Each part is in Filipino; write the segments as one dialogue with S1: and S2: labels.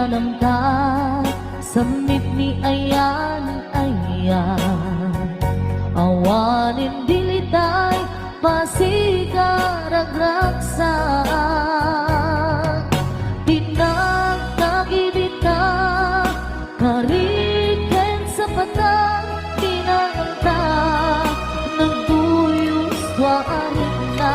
S1: pinanamda samit ni ayan awanin dilitay pasigaragraksak pinagkagibita kariken sa patang pinanamda nagduyos warin na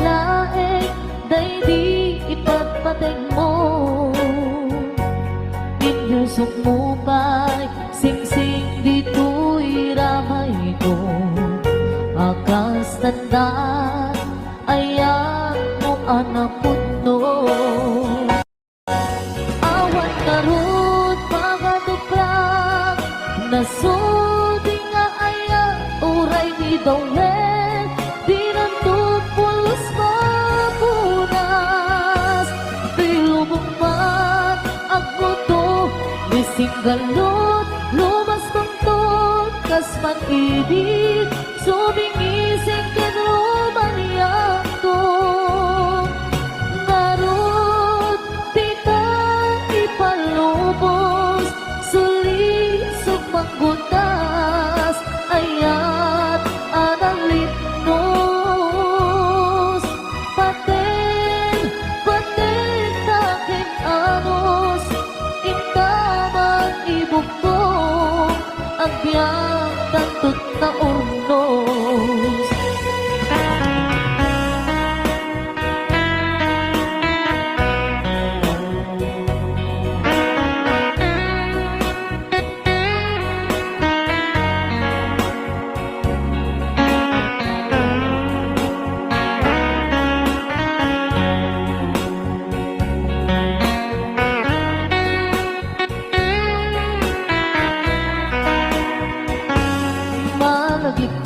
S1: laeng daydi ipagpateg mo inyusok mo pa'y singsing dito'y ramay ko akas tandaan ayan mo anapot no awan karot pagaduprak nasudi nga ayan uray ni Dawel singgalot, lumas bangtot, kas mag-ibig, subingising kinumaniyak to. Narot, di ka ipalubos, sulisog manggutas, ayat analit nos. Paten taking anos, ibukto ang biyang tantut na urnos.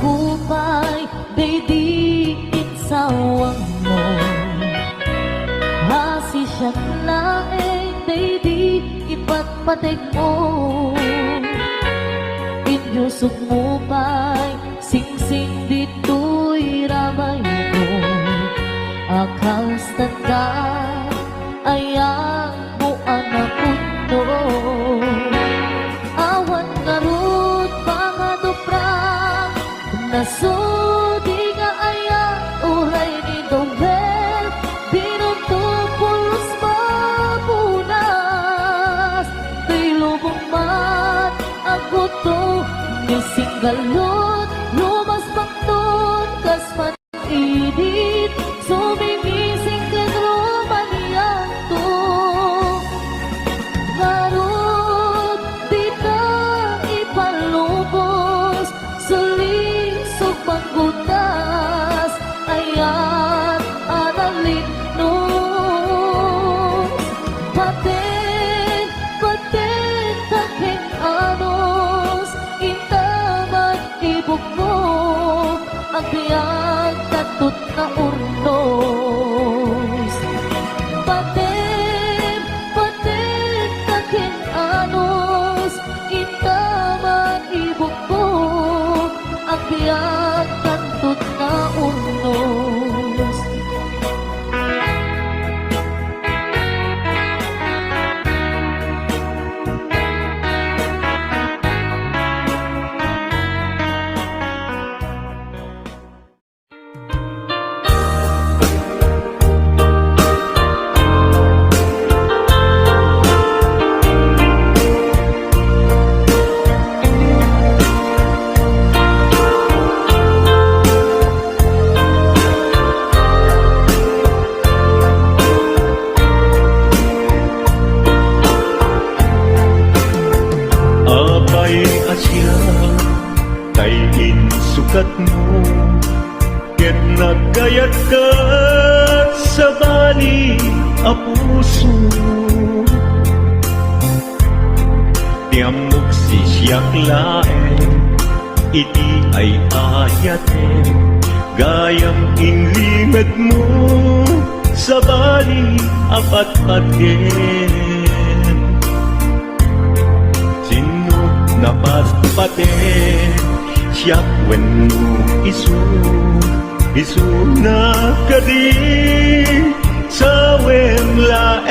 S1: Kupay, daydi insawang mo hasi siya't laeng, daydi ipagpateg mo inyusok mo pa'y singsing dito'y ramay ko akas tandaan ayang mo anapot no awan ngarot pangaduprak nasudi nga ayan uray ni Dawel binutupulos mapunas di lubong mat ang buto ni singgalot lumas bakton kas man-idit sumimising kinumaniyan to garot di ka ipalubos pagbutas ayan analit nos paten taking anos intaman ibuk mo ang biyang tatut na urnos paten taking anos intaman ibuk mo ang biyang tantut na urnos.
S2: Abay asya kay insukat mo ket nagkayat ka sa bali a puso. Tiamok si siyak laeng, iti ay ayaten, gayam inlimad mo sa bali apat-paten. Sino napatpaten, siyak wenno isu na kadi sa wemlaen.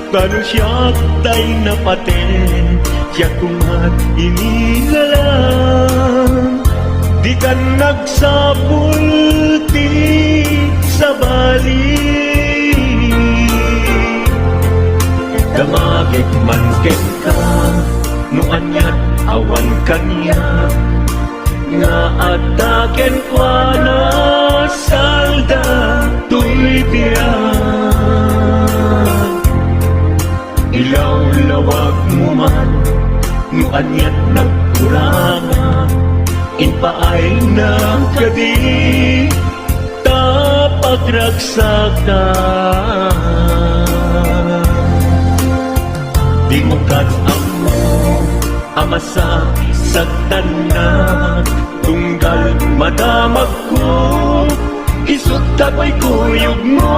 S2: Kano siyak tay napaten, siyak kumat inilalang, di ka nagsapulti sa bali. Damagit man ket ka, no anyat awan kanya, nga ataken kwa na salda tuy biyak. Ilaw-lawag mo man, no anyat nagkuranga, inpaay na kadi tapagragsakan. Di mo amo amasa sa tanan, tunggal madamag ko, isut tako'y kuyog mo.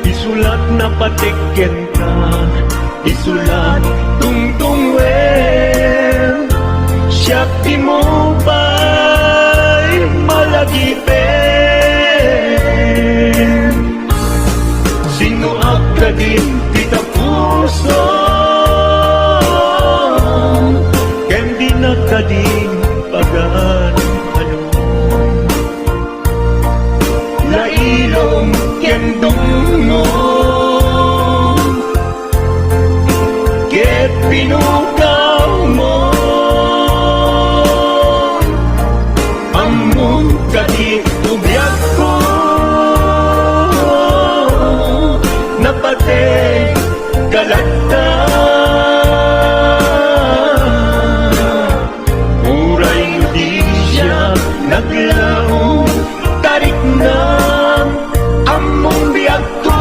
S2: Isulat na patiken ka, isulat tungtungwen, siyak di mo ba'y malagipin. Sino ka din kita puso, kendi na ka din pagan ano. Lailong kendungo, ket pinukaw mo, among kadi ubyak ko, napate kalata. Uray di siya naglaw, tarik na among biyak ko,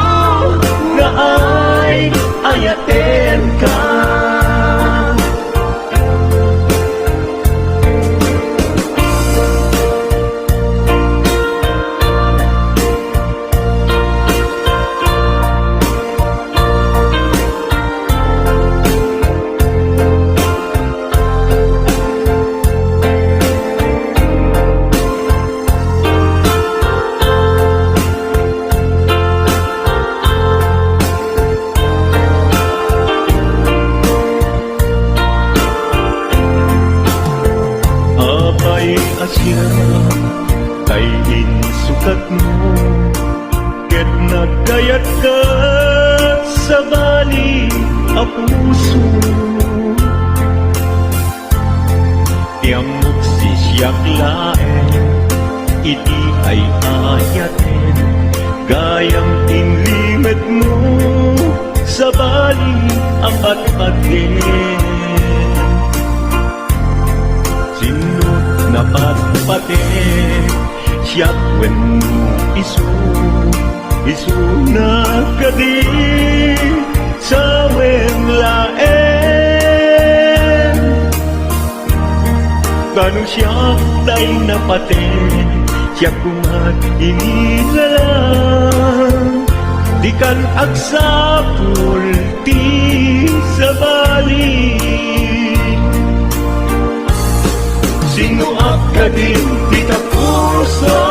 S2: nga ay ayaten ka. Asya kay insukat mo, ket nagkayat ka sa bali a puso. Tiamok si siyak laeng, iti ay ayaten, gayang inlimad mo sa bali apat-paten. Sino napatpaten, siyak wenno isu na kadi sa wemlaen. Kano siyak tay napaten, siyak kumat inilalang, di kan agsapulti sa bali. Sino ka din kita puso,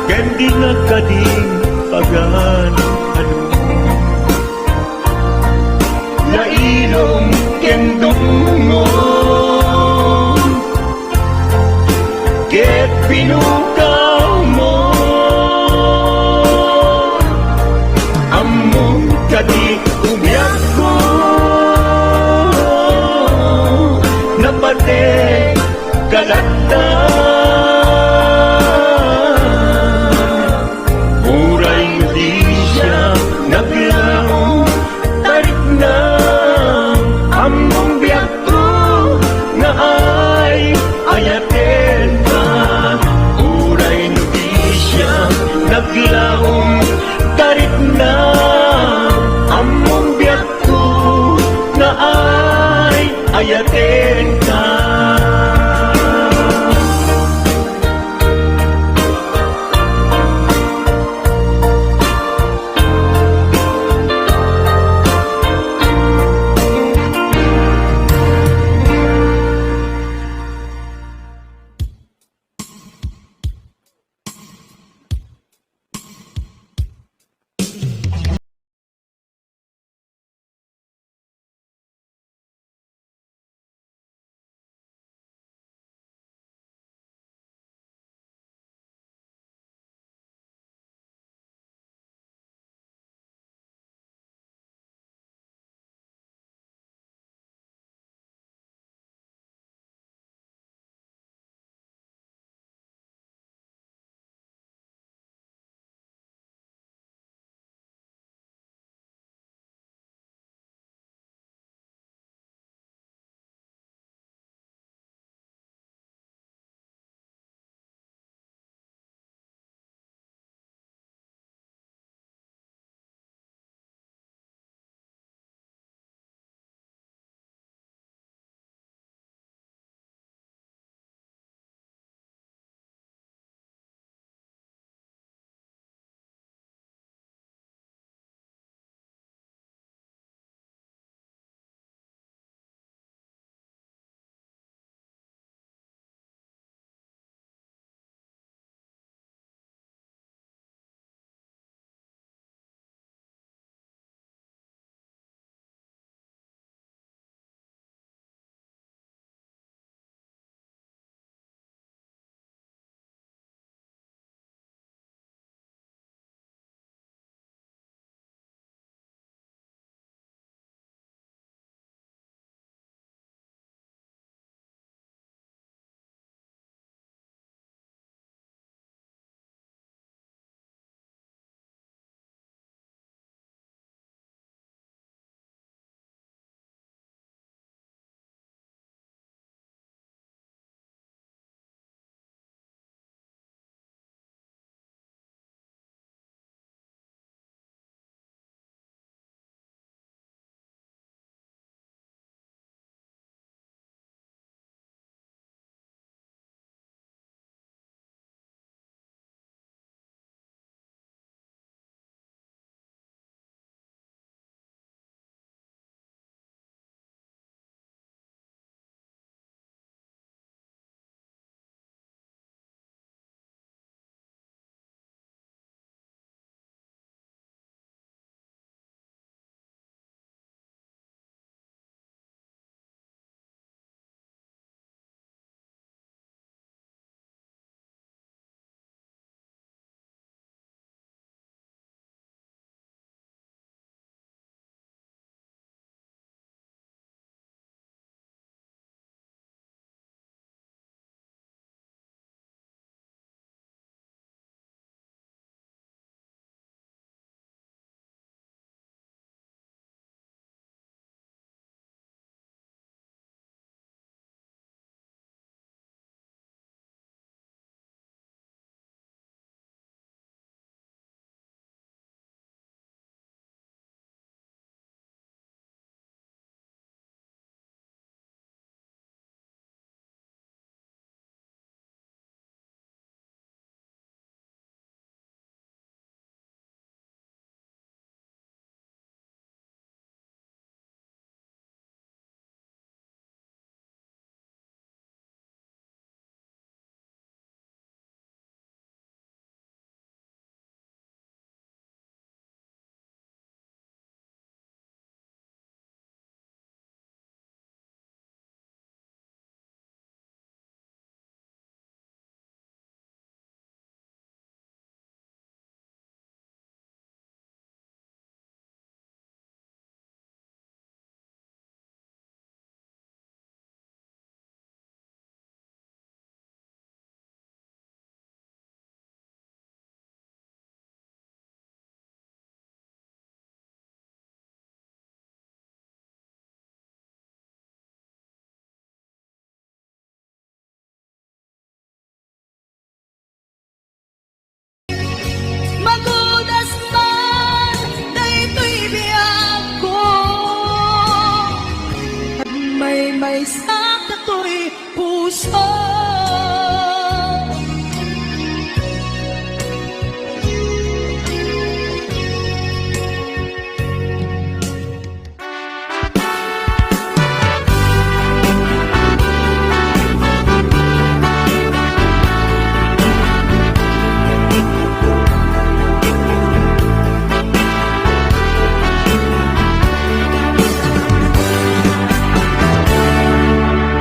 S2: kendi na ka din pagan ano. Lailong kendungo, ket pinukaw mo, among kadi ubyak ko, napate kalata. Uray di siya naglaw, tarik na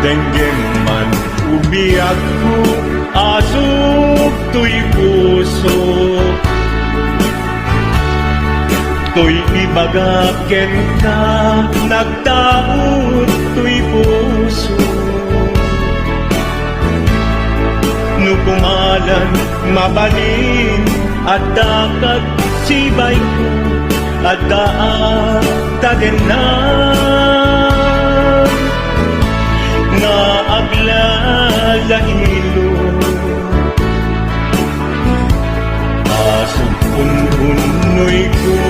S2: Denggem man umiyak ko, asok to'y puso. To'y ibagaken ka, nagtaot to'y puso. Nukumalan, mabalin, at dakat sibay ko, at daan tagenan. Nga aglalahilo, asong unhunoy ko,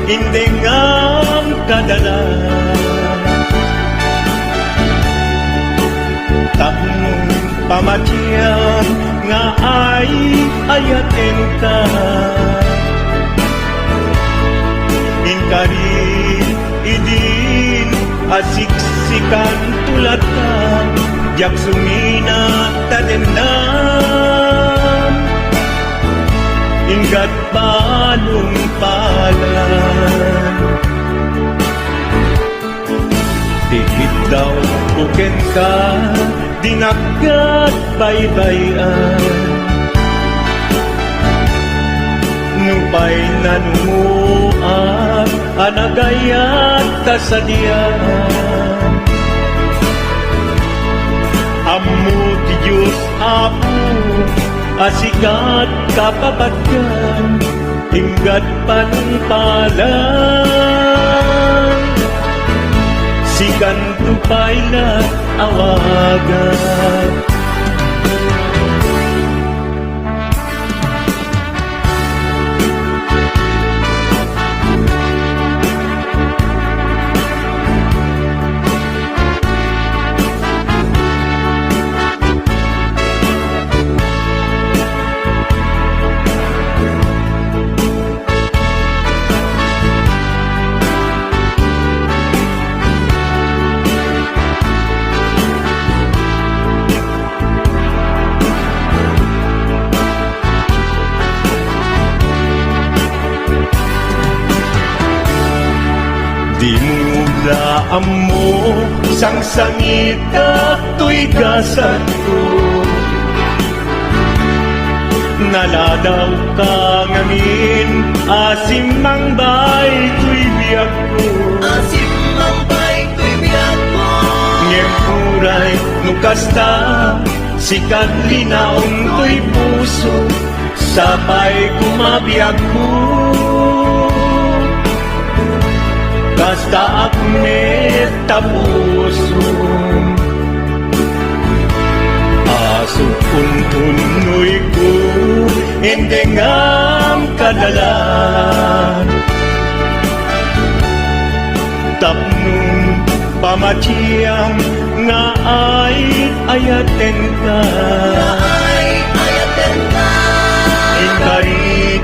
S2: hindi ngam kadala. Takmong pamatyan nga ay ayaten ka. Inkari idin asiksikan tulad ka, jak sumina tadenam. Ingat palong palan, dikit daw buken ka, dinagat baybayan. Nupay nanumuan, anagayat kasadian. Ammo ti Diyos Apo, asikat kapapagyan, inggat panumpalan. Sikan tupay na awagan. Di mo daan mo, sang sangit to'y gasat ko. Naladaw ka ngamin, asim mang bay to'y biyak ko.
S3: Asim mang bay to'y biyak ko.
S2: Ngem kuray, nukasta, sikat linaong to'y puso, sabay kumabiyag ko. Basta akmet tapuso, asok untunoy ko, hindi ngam kadalan. Tapnong pamatiyang nga ay ayaten ka.
S3: Ay ayaten ka.
S2: Inkarit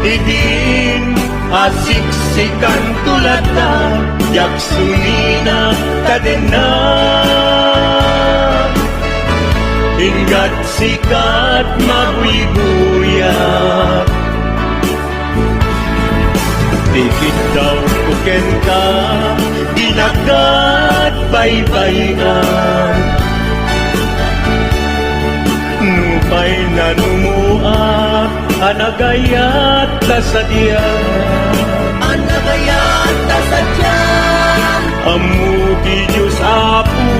S2: idin, asiksikan tulad na, yak sumina kadena. Ingat sikat mabuibuyak, dikit daw kuken ka, dinagat baybayan. Nupay nanumuak, anagayat kasadian.
S3: Anagayat kasadyan.
S2: Ammo ti Diyos Apo,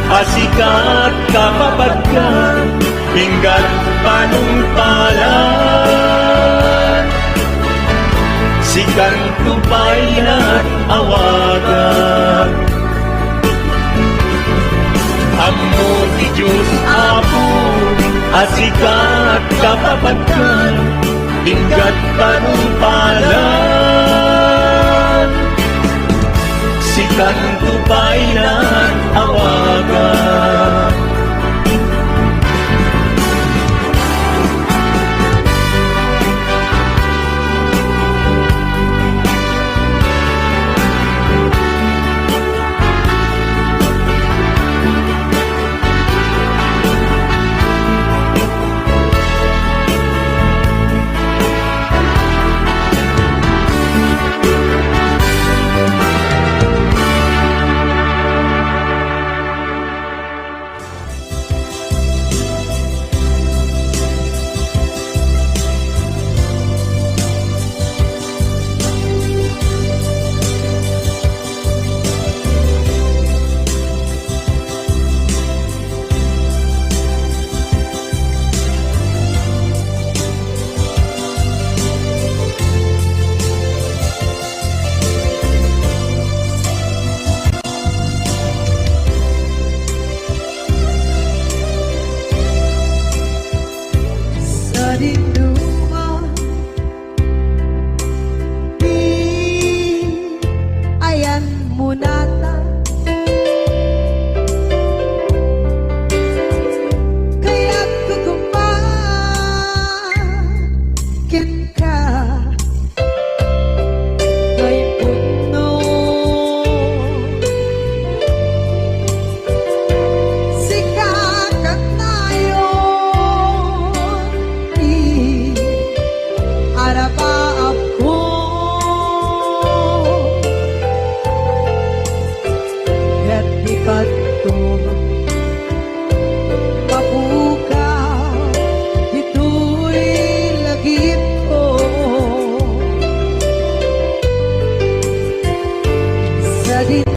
S2: asikat kapapagyan, inggat panumpalan. Sikan tupay na't awagan. Ammo ti Diyos Apo, asikat kapapagyan, inggat panumpalan. Sikan tupay na't awagan.
S1: di